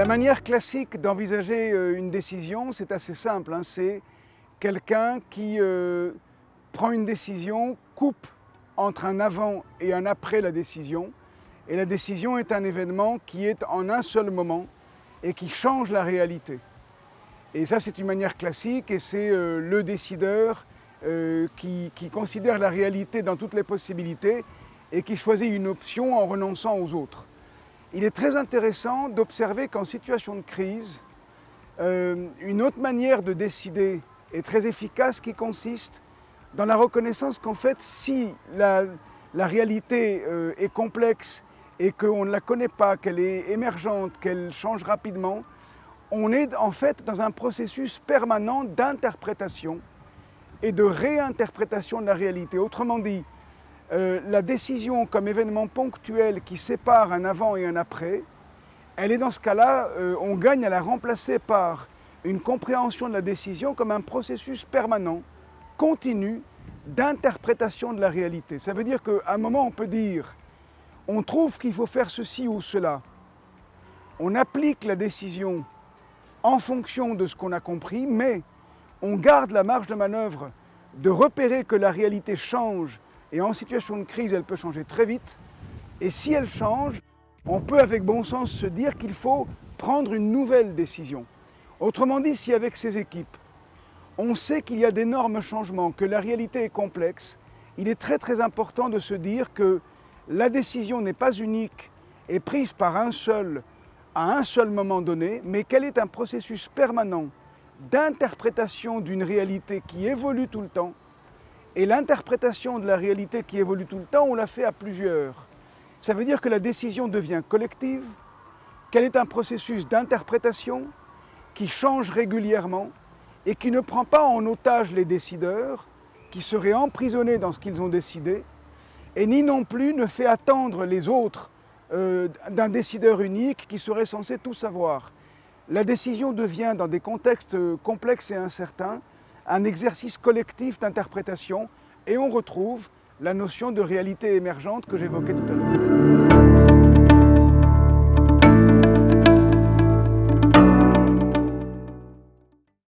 manière classique d'envisager une décision, c'est assez simple, hein. C'est quelqu'un qui prend une décision, coupe entre un avant et un après la décision. Et la décision est un événement qui est en un seul moment et qui change la réalité. Et ça, c'est une manière classique et c'est le décideur qui considère la réalité dans toutes les possibilités et qui choisit une option en renonçant aux autres. Il est très intéressant d'observer qu'en situation de crise, une autre manière de décider est très efficace qui consiste dans la reconnaissance qu'en fait, si la réalité est complexe et qu'on ne la connaît pas, qu'elle est émergente, qu'elle change rapidement, on est en fait dans un processus permanent d'interprétation et de réinterprétation de la réalité. Autrement dit, la décision comme événement ponctuel qui sépare un avant et un après, elle est dans ce cas-là, on gagne à la remplacer par une compréhension de la décision comme un processus permanent, continu, d'interprétation de la réalité. Ça veut dire qu'à un moment, on peut dire, on trouve qu'il faut faire ceci ou cela. On applique la décision en fonction de ce qu'on a compris, mais on garde la marge de manœuvre de repérer que la réalité change et en situation de crise, elle peut changer très vite. Et si elle change, on peut avec bon sens se dire qu'il faut prendre une nouvelle décision. Autrement dit, si avec ces équipes, on sait qu'il y a d'énormes changements, que la réalité est complexe, il est très très important de se dire que la décision n'est pas unique et prise par un seul, à un seul moment donné, mais qu'elle est un processus permanent d'interprétation d'une réalité qui évolue tout le temps. Et l'interprétation de la réalité qui évolue tout le temps, on la fait à plusieurs. Ça veut dire que la décision devient collective, qu'elle est un processus d'interprétation qui change régulièrement et qui ne prend pas en otage les décideurs, qui seraient emprisonnés dans ce qu'ils ont décidé, et ni non plus ne fait attendre les autres d'un décideur unique qui serait censé tout savoir. La décision devient, dans des contextes complexes et incertains, un exercice collectif d'interprétation et on retrouve la notion de réalité émergente que j'évoquais tout à l'heure.